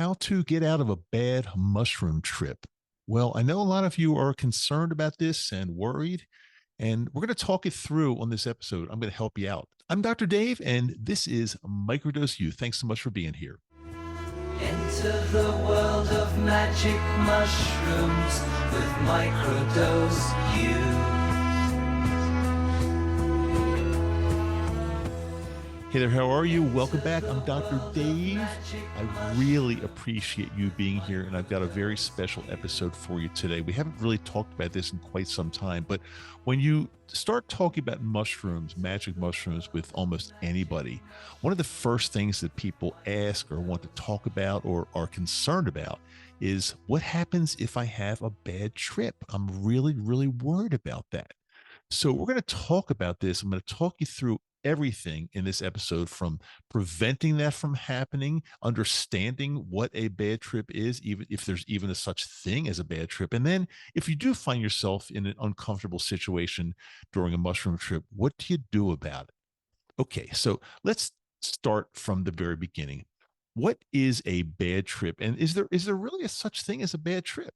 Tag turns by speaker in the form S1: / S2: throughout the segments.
S1: How to get out of a bad mushroom trip. Well, I know a lot of you are concerned about this and worried, and we're going to talk it through on this episode. I'm going to help you out. I'm Dr. Dave, and this is Microdose U. Thanks so much for being here.
S2: Enter the world of magic mushrooms with Microdose U.
S1: Hey there, how are you? Welcome back. I'm Dr. Dave. I really appreciate you being here, and I've got a very special episode for you today. We haven't really talked about this in quite some time, but when you start talking about mushrooms, magic mushrooms with almost anybody, one of the first things that people ask or want to talk about or are concerned about is what happens if I have a bad trip? I'm really, really worried about that. So we're going to talk about this. I'm going to talk you through everything in this episode, from preventing that from happening, understanding what a bad trip is, even if there's even a such thing as a bad trip. And then if you do find yourself in an uncomfortable situation during a mushroom trip, what do you do about it? Okay, so let's start from the very beginning. What is a bad trip? And is there really a such thing as a bad trip?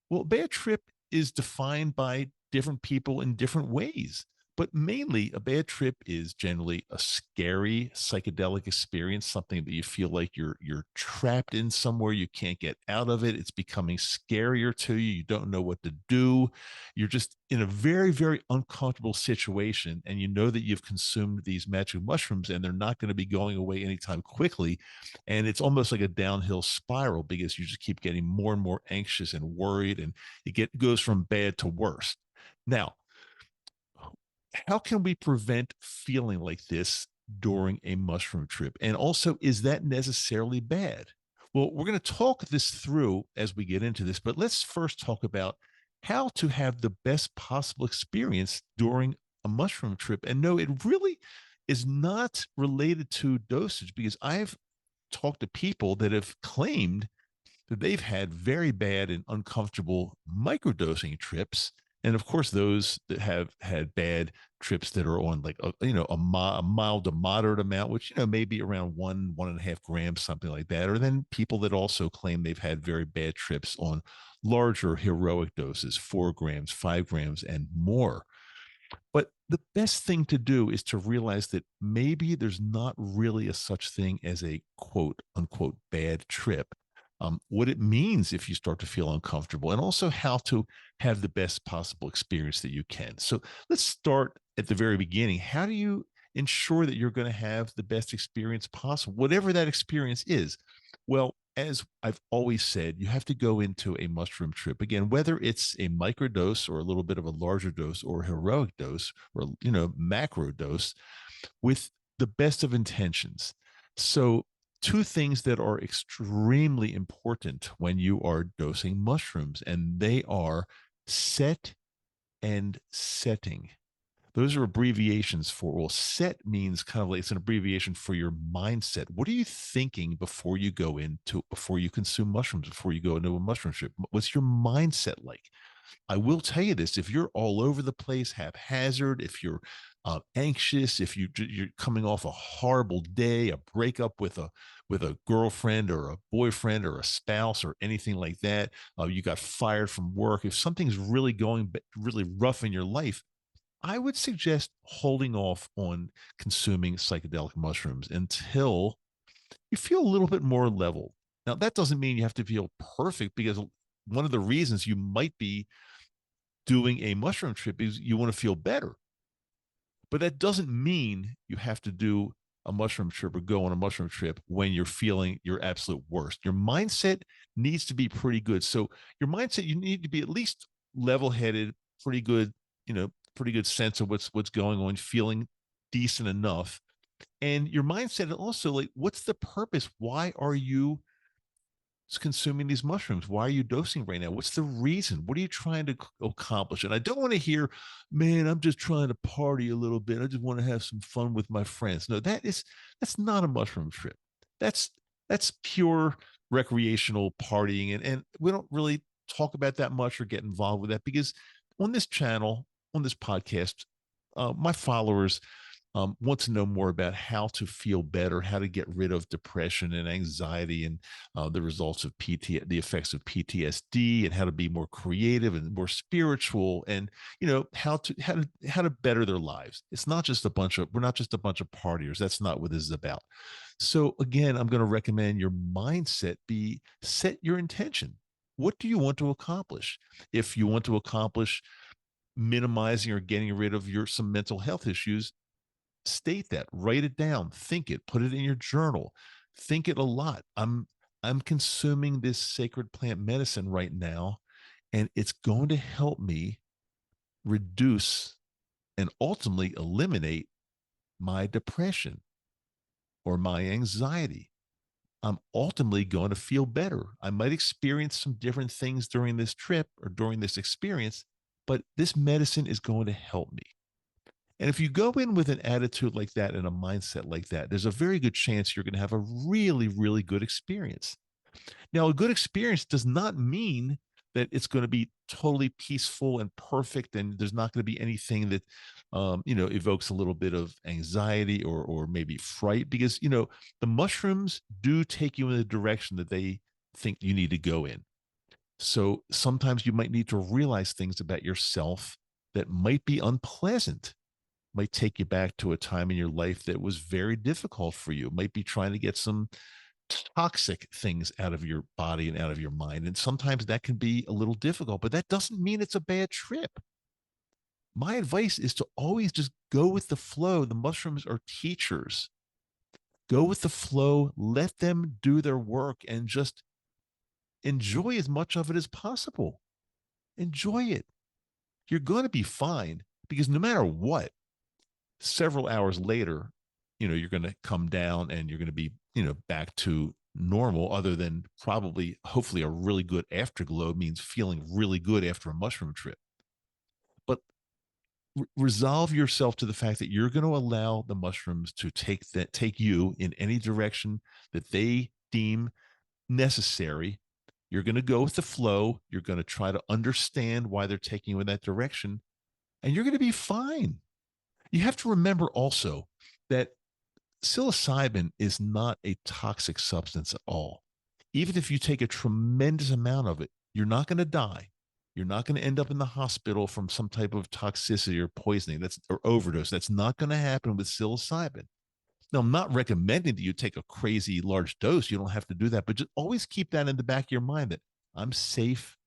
S1: Well, a bad trip is defined by different people in different ways. But mainly, a bad trip is generally a scary psychedelic experience, something that you feel like you're trapped in somewhere, you can't get out of it. It's becoming scarier to you. You don't know what to do. You're just in a very, very uncomfortable situation, and you know that you've consumed these magic mushrooms, and they're not going to be going away anytime quickly. And it's almost like a downhill spiral because you just keep getting more and more anxious and worried, and it goes from bad to worse. Now, how can we prevent feeling like this during a mushroom trip? And also, is that necessarily bad? Well, we're going to talk this through as we get into this, but let's first talk about how to have the best possible experience during a mushroom trip. And no, it really is not related to dosage, because I've talked to people that have claimed that they've had very bad and uncomfortable microdosing trips. And of course, those that have had bad trips that are on like a mild to moderate amount, which maybe around 1.5 grams, something like that. Or then people that also claim they've had very bad trips on larger heroic doses, 4 grams, 5 grams, and more. But the best thing to do is to realize that maybe there's not really a such thing as a quote unquote bad trip. What it means if you start to feel uncomfortable, and also how to have the best possible experience that you can. So let's start at the very beginning. How do you ensure that you're going to have the best experience possible, whatever that experience is? Well, as I've always said, you have to go into a mushroom trip, again, whether it's a microdose or a little bit of a larger dose or heroic dose or macro dose, with the best of intentions. So two things that are extremely important when you are dosing mushrooms, and they are set and setting. Those are abbreviations for, well, set means kind of like it's an abbreviation for your mindset. What are you thinking before you consume mushrooms, before you go into a mushroom trip? What's your mindset like? I will tell you this: if you're all over the place, haphazard, if you're anxious, if you're coming off a horrible day, a breakup with a girlfriend or a boyfriend or a spouse or anything like that, you got fired from work, if something's really going really rough in your life, I would suggest holding off on consuming psychedelic mushrooms until you feel a little bit more level. Now, that doesn't mean you have to feel perfect, because one of the reasons you might be doing a mushroom trip is you want to feel better. But that doesn't mean you have to do a mushroom trip or go on a mushroom trip when you're feeling your absolute worst. Your mindset needs to be pretty good. So your mindset, you need to be at least level-headed, pretty good sense of what's going on, feeling decent enough. And your mindset also, like, what's the purpose? Why are you consuming these mushrooms? Why are you dosing right now? What's the reason? What are you trying to accomplish? And I don't want to hear, man, I'm just trying to party a little bit, I just want to have some fun with my friends. No, that's not a mushroom trip. That's pure recreational partying. And we don't really talk about that much or get involved with that, because on this channel, on this podcast, my followers want to know more about how to feel better, how to get rid of depression and anxiety, and the results of the effects of PTSD, and how to be more creative and more spiritual, and how to better their lives. It's not just a bunch of we're not just a bunch of partiers. That's not what this is about. So again, I'm going to recommend your mindset be set your intention. What do you want to accomplish? If you want to accomplish minimizing or getting rid of some mental health issues, state that, write it down, think it, put it in your journal, think it a lot. I'm consuming this sacred plant medicine right now, and it's going to help me reduce and ultimately eliminate my depression or my anxiety. I'm ultimately going to feel better. I might experience some different things during this trip or during this experience, but this medicine is going to help me. And if you go in with an attitude like that and a mindset like that, there's a very good chance you're going to have a really, really good experience. Now, a good experience does not mean that it's going to be totally peaceful and perfect, and there's not going to be anything that, evokes a little bit of anxiety or maybe fright, because the mushrooms do take you in the direction that they think you need to go in. So sometimes you might need to realize things about yourself that might be unpleasant, might take you back to a time in your life that was very difficult for you, might be trying to get some toxic things out of your body and out of your mind. And sometimes that can be a little difficult, but that doesn't mean it's a bad trip. My advice is to always just go with the flow. The mushrooms are teachers. Go with the flow, let them do their work, and just enjoy as much of it as possible. Enjoy it. You're going to be fine, because no matter what, several hours later, you're going to come down and you're going to be, back to normal, other than probably, hopefully, a really good afterglow means feeling really good after a mushroom trip. But resolve yourself to the fact that you're going to allow the mushrooms to take you in any direction that they deem necessary. You're going to go with the flow. You're going to try to understand why they're taking you in that direction, and you're going to be fine. You have to remember also that psilocybin is not a toxic substance at all. Even if you take a tremendous amount of it, you're not going to die. You're not going to end up in the hospital from some type of toxicity or poisoning or overdose. That's not going to happen with psilocybin. Now, I'm not recommending that you take a crazy large dose. You don't have to do that, but just always keep that in the back of your mind that I'm safe.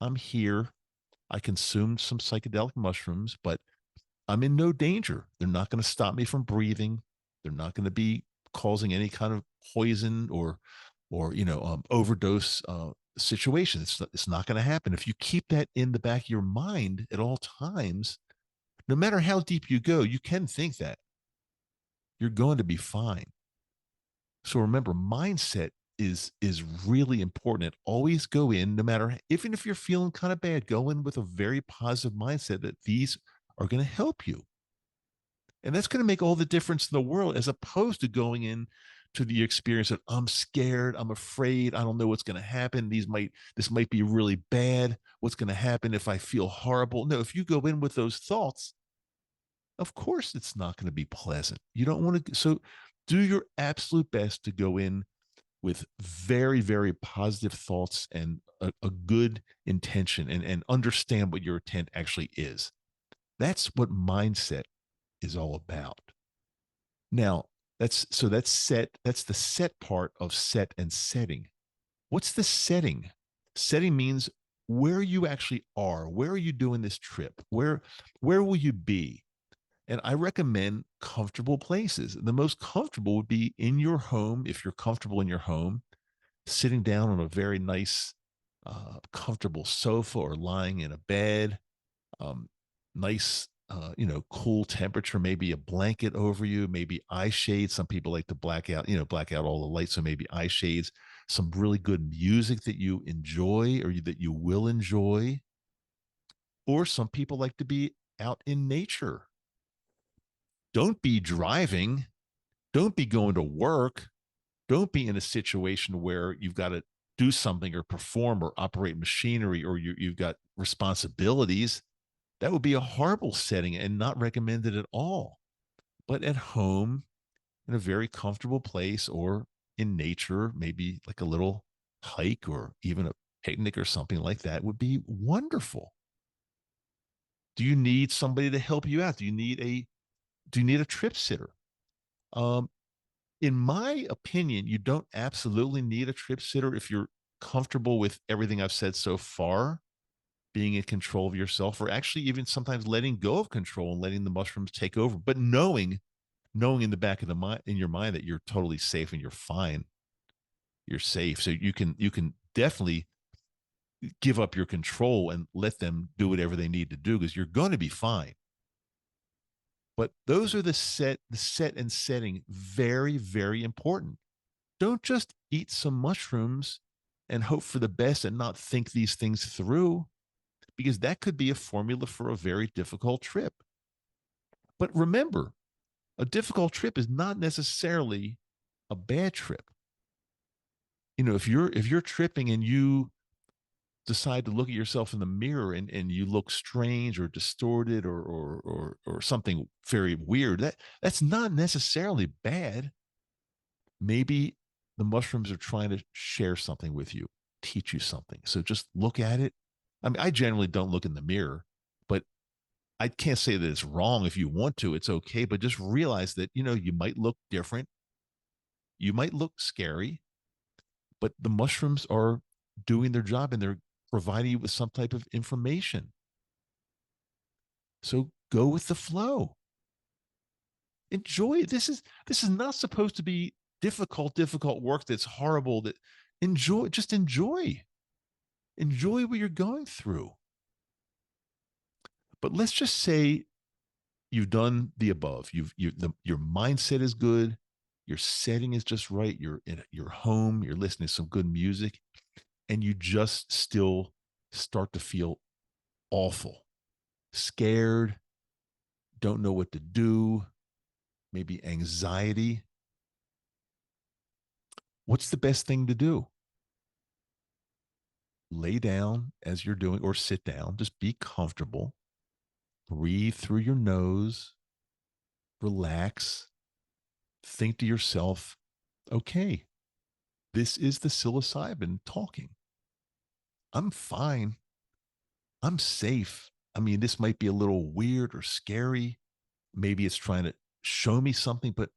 S1: I'm here. I consumed some psychedelic mushrooms, but I'm in no danger. They're not going to stop me from breathing. They're not going to be causing any kind of poison or overdose situation. It's not going to happen. If you keep that in the back of your mind at all times, no matter how deep you go, you can think that you're going to be fine. So remember, mindset is really important. And always go in, no matter, even if you're feeling kind of bad, go in with a very positive mindset that these are going to help you. And that's going to make all the difference in the world, as opposed to going in to the experience of, I'm scared, I'm afraid, I don't know what's going to happen. This might be really bad. What's going to happen if I feel horrible? No, if you go in with those thoughts, of course it's not going to be pleasant. You don't want to. So do your absolute best to go in with very, very positive thoughts and a good intention, and understand what your intent actually is. That's what mindset is all about. Now, that's set. That's the set part of set and setting. What's the setting? Setting means where you actually are. Where are you doing this trip? Where will you be? And I recommend comfortable places. The most comfortable would be in your home, if you're comfortable in your home, sitting down on a very nice, comfortable sofa, or lying in a bed. Nice, cool temperature, maybe a blanket over you, maybe eye shades. Some people like to black out all the lights, so maybe eye shades. Some really good music that you enjoy, or that you will enjoy. Or some people like to be out in nature. Don't be driving. Don't be going to work. Don't be in a situation where you've got to do something or perform or operate machinery, or you've got responsibilities. That would be a horrible setting and not recommended at all. but at home in a very comfortable place or in nature, maybe like a little hike or even a picnic or something like that would be wonderful. Do you need somebody to help you out? Do you need a trip sitter? Um, in my opinion, you don't absolutely need a trip sitter if you're comfortable with everything I've said so far, being in control of yourself, or actually even sometimes letting go of control and letting the mushrooms take over. But knowing in the back of the mind, in your mind, that you're totally safe and you're fine, you're safe. So you can definitely give up your control and let them do whatever they need to do because you're going to be fine. But those are the set and setting, very, very important. Don't just eat some mushrooms and hope for the best and not think these things through, because that could be a formula for a very difficult trip. But remember, a difficult trip is not necessarily a bad trip. If you're tripping and you decide to look at yourself in the mirror and you look strange or distorted or something very weird, that's not necessarily bad. Maybe the mushrooms are trying to share something with you, teach you something. So just look at it. I mean, I generally don't look in the mirror, but I can't say that it's wrong. If you want to, it's okay. But just realize that, you might look different. You might look scary, but the mushrooms are doing their job and they're providing you with some type of information. So go with the flow. Enjoy it. This is not supposed to be difficult work that's horrible. That just enjoy what you're going through. But let's just say you've done the above. Your mindset is good, your setting is just right. You're in your home. You're listening to some good music, and you just still start to feel awful, scared, don't know what to do, maybe anxiety. What's the best thing to do? Lay down as you're doing, or sit down. Just be comfortable. Breathe through your nose. Relax. Think to yourself, okay, this is the psilocybin talking. I'm fine. I'm safe. I mean, this might be a little weird or scary. Maybe it's trying to show me something, but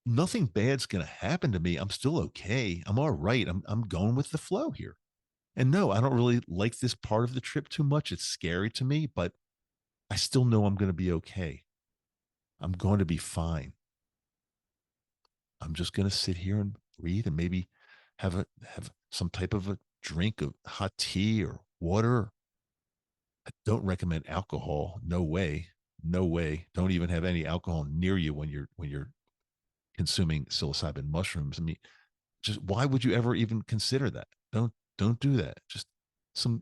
S1: nothing bad's going to happen to me. I'm still okay. I'm all right. I'm going with the flow here. And no, I don't really like this part of the trip too much. It's scary to me, but I still know I'm going to be okay. I'm going to be fine. I'm just going to sit here and breathe and maybe have some type of a drink of hot tea or water. I don't recommend alcohol. No way. No way. Don't even have any alcohol near you when you're consuming psilocybin mushrooms. I mean, just why would you ever even consider that? Don't do that. Just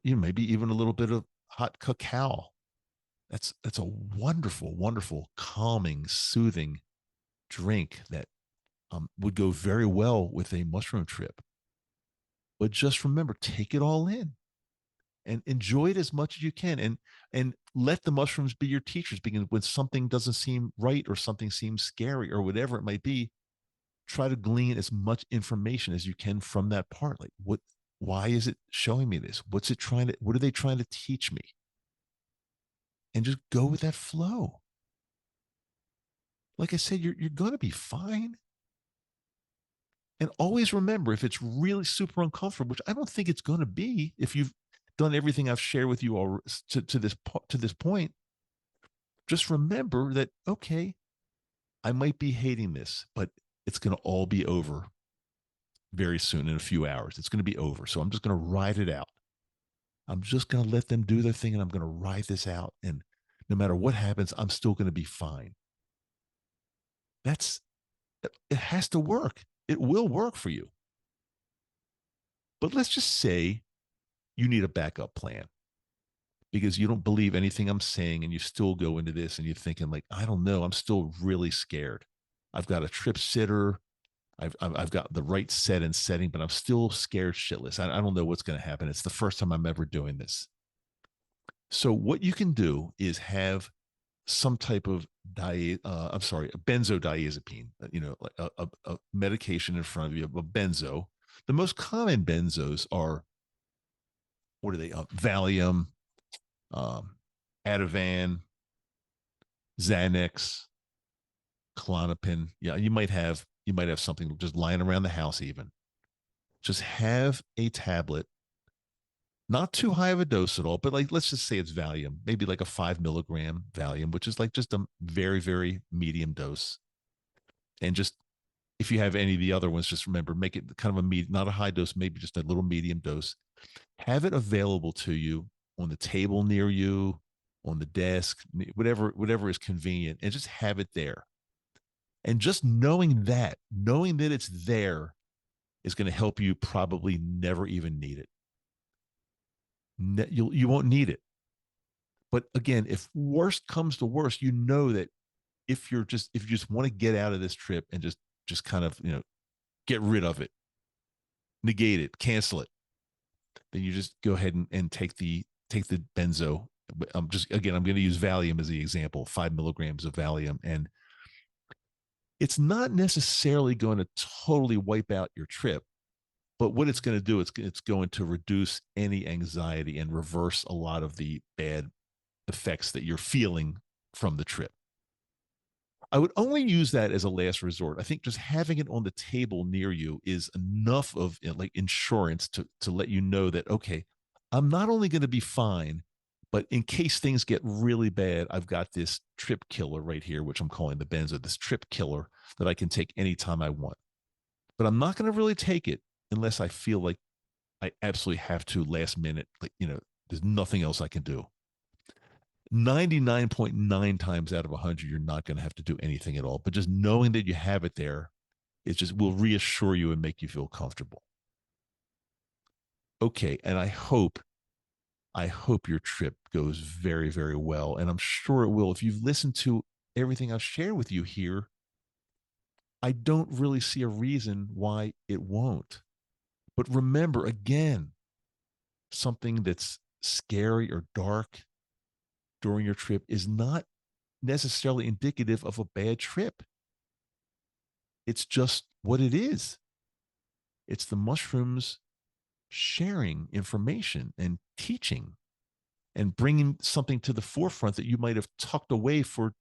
S1: maybe even a little bit of hot cacao. That's a wonderful, wonderful, calming, soothing drink that would go very well with a mushroom trip. But just remember, take it all in and enjoy it as much as you can, and let the mushrooms be your teachers. Because when something doesn't seem right or something seems scary or whatever it might be, try to glean as much information as you can from that part. Like, why is it showing me this? What are they trying to teach me? And just go with that flow. Like I said, you're going to be fine. And always remember, if it's really super uncomfortable, which I don't think it's going to be, if you've done everything I've shared with you all to this point, just remember that, okay, I might be hating this, but it's going to all be over very soon. In a few hours, it's going to be over. So I'm just going to ride it out. I'm just going to let them do their thing, and I'm going to ride this out. And no matter what happens, I'm still going to be fine. It has to work. It will work for you. But let's just say you need a backup plan because you don't believe anything I'm saying, and you still go into this and you're thinking, like, I don't know, I'm still really scared. I've got a trip sitter. I've got the right set and setting, but I'm still scared shitless. I don't know what's going to happen. It's the first time I'm ever doing this. So what you can do is have some type of a benzodiazepine, like a medication in front of you, a benzo. The most common benzos are, what are they? Valium, um, Ativan, Xanax, Klonopin. Yeah, you might have something just lying around the house even. Just have a tablet, not too high of a dose at all, but like let's just say it's Valium, maybe like a 5 milligram Valium, which is like just a very, very medium dose. And just if you have any of the other ones, just remember, make it kind of not a high dose, maybe just a little medium dose. Have it available to you on the table near you, on the desk, whatever is convenient, and just have it there. And just knowing that it's there is going to help you probably never even need it. You won't need it. But again, if worst comes to worst, you know that if you just want to get out of this trip and just kind of get rid of it, negate it, cancel it, then you just go ahead and take the benzo. I'm going to use Valium as the example, 5 milligrams of Valium, and it's not necessarily going to totally wipe out your trip, but what it's going to do, it's going to reduce any anxiety and reverse a lot of the bad effects that you're feeling from the trip. I would only use that as a last resort. I think just having it on the table near you is enough of like insurance to let you know that, okay, I'm not only going to be fine, but in case things get really bad, I've got this trip killer right here, which I'm calling the benzo, this trip killer that I can take anytime I want. But I'm not going to really take it unless I feel like I absolutely have to last minute. Like, there's nothing else I can do. 99.9 times out of 100, you're not going to have to do anything at all. But just knowing that you have it there, it just will reassure you and make you feel comfortable. Okay. And I hope your trip goes very, very well. And I'm sure it will. If you've listened to everything I've shared with you here, I don't really see a reason why it won't. But remember, again, something that's scary or dark during your trip is not necessarily indicative of a bad trip. It's just what it is. It's the mushrooms sharing information and teaching and bringing something to the forefront that you might have tucked away for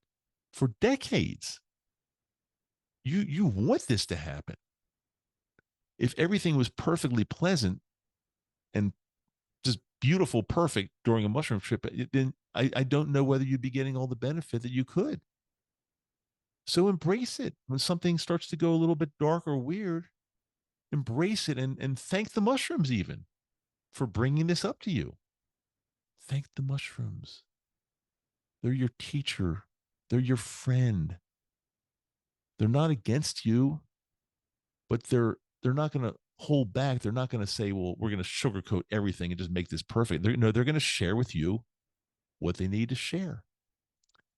S1: decades. You want this to happen. If everything was perfectly pleasant and just beautiful, perfect during a mushroom trip, then I don't know whether you'd be getting all the benefit that you could. So embrace it. When something starts to go a little bit dark or weird, embrace it and thank the mushrooms even for bringing this up to you. Thank the mushrooms. They're your teacher. They're your friend. They're not against you, but they're not going to hold back. They're not going to say, well, we're going to sugarcoat everything and just make this perfect. They're going to share with you what they need to share.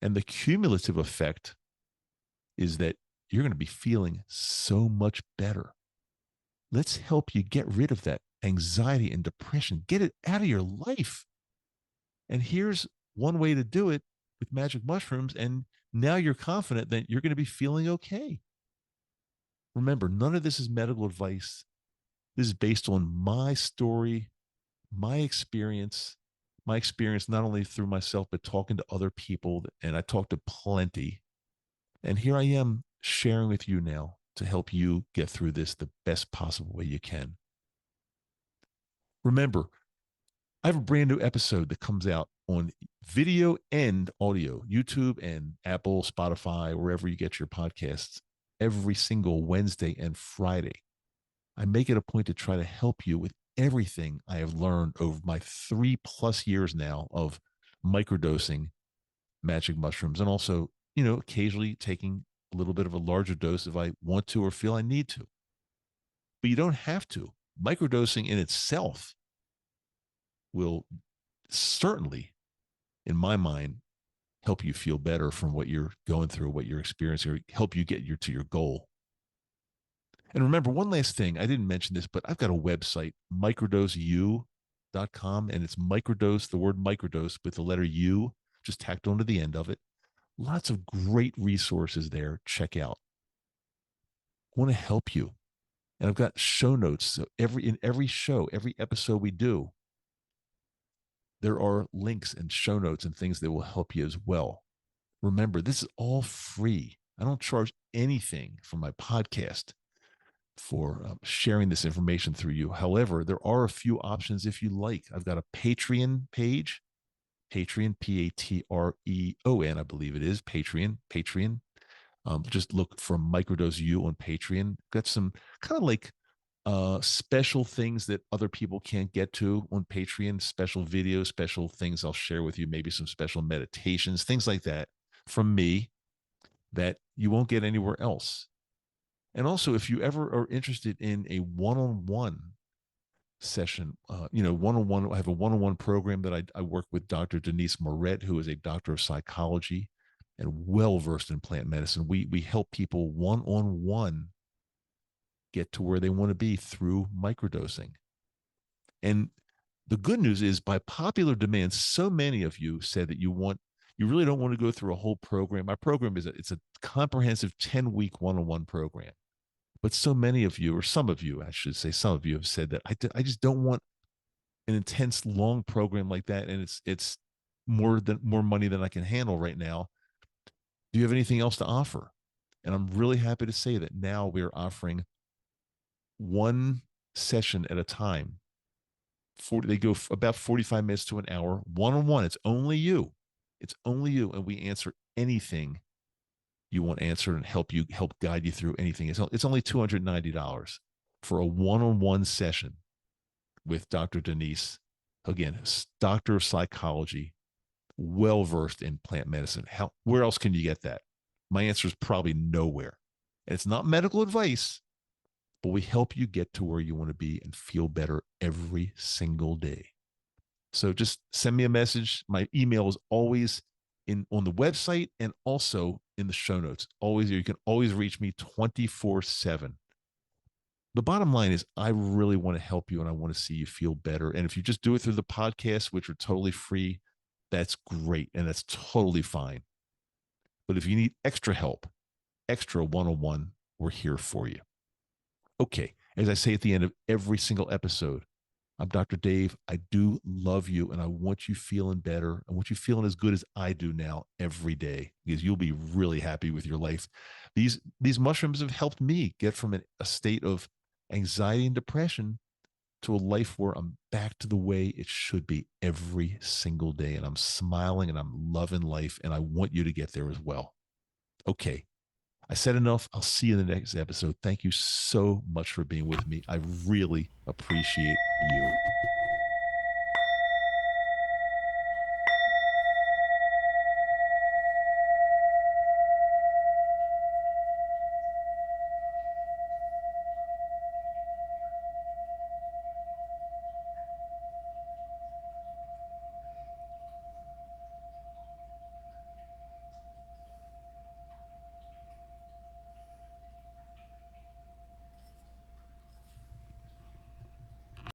S1: And the cumulative effect is that you're going to be feeling so much better. Let's help you get rid of that anxiety and depression. Get it out of your life. And here's one way to do it with magic mushrooms. And now you're confident that you're going to be feeling okay. Remember, none of this is medical advice. This is based on my story, my experience not only through myself, but talking to other people. And I talk to plenty. And here I am sharing with you now to help you get through this the best possible way you can. Remember, I have a brand new episode that comes out on video and audio, YouTube and Apple, Spotify, wherever you get your podcasts, every single Wednesday and Friday. I make it a point to try to help you with everything I have learned over my 3+ years now of microdosing magic mushrooms, and also, occasionally taking a little bit of a larger dose if I want to or feel I need to. But you don't have to. Microdosing in itself will certainly, in my mind, help you feel better from what you're going through, what you're experiencing, or help you get to your goal. And remember, one last thing, I didn't mention this, but I've got a website, microdoseu.com, and it's microdose, the word microdose with the letter U just tacked onto the end of it. Lots of great resources there. Check out. I want to help you. And I've got show notes. So in every show, every episode we do, there are links and show notes and things that will help you as well. Remember, this is all free. I don't charge anything for my podcast for sharing this information through you. However, there are a few options if you like. I've got a Patreon page, Patreon, Patreon, I believe it is, Patreon. Just look for Microdose U on Patreon. Got some kind of like special things that other people can't get to on Patreon, special videos, special things I'll share with you, maybe some special meditations, things like that from me that you won't get anywhere else. And also, if you ever are interested in a one-on-one session, one-on-one, I have a one-on-one program that I work with Dr. Denise Moret, who is a doctor of psychology and well-versed in plant medicine. We help people one-on-one get to where they want to be through microdosing. And the good news is, by popular demand, so many of you said that you really don't want to go through a whole program. My program it's a comprehensive 10-week one-on-one program. But so many of you, or some of you, I should say, some of you have said that I just don't want an intense, long program like that, and it's more money than I can handle right now. Do you have anything else to offer? And I'm really happy to say that now we're offering one session at a time. They go about 45 minutes to an hour, one-on-one. It's only you. It's only you, and we answer anything you want answered and help guide you through anything. It's only $290 for a one-on-one session with Dr. Denise. Again, doctor of psychology, well-versed in plant medicine. Where else can you get that? My answer is probably nowhere. And it's not medical advice, but we help you get to where you want to be and feel better every single day. So just send me a message. My email is always on the website and also in the show notes. You can always reach me 24/7. The bottom line is, I really want to help you and I want to see you feel better. And if you just do it through the podcast, which are totally free, that's great. And that's totally fine. But if you need extra help, extra one-on-one, we're here for you. Okay. As I say at the end of every single episode, I'm Dr. Dave. I do love you, and I want you feeling better. I want you feeling as good as I do now every day, because you'll be really happy with your life. These mushrooms have helped me get from a state of anxiety and depression to a life where I'm back to the way it should be every single day. And I'm smiling and I'm loving life. And I want you to get there as well. Okay. I said enough. I'll see you in the next episode. Thank you so much for being with me. I really appreciate you.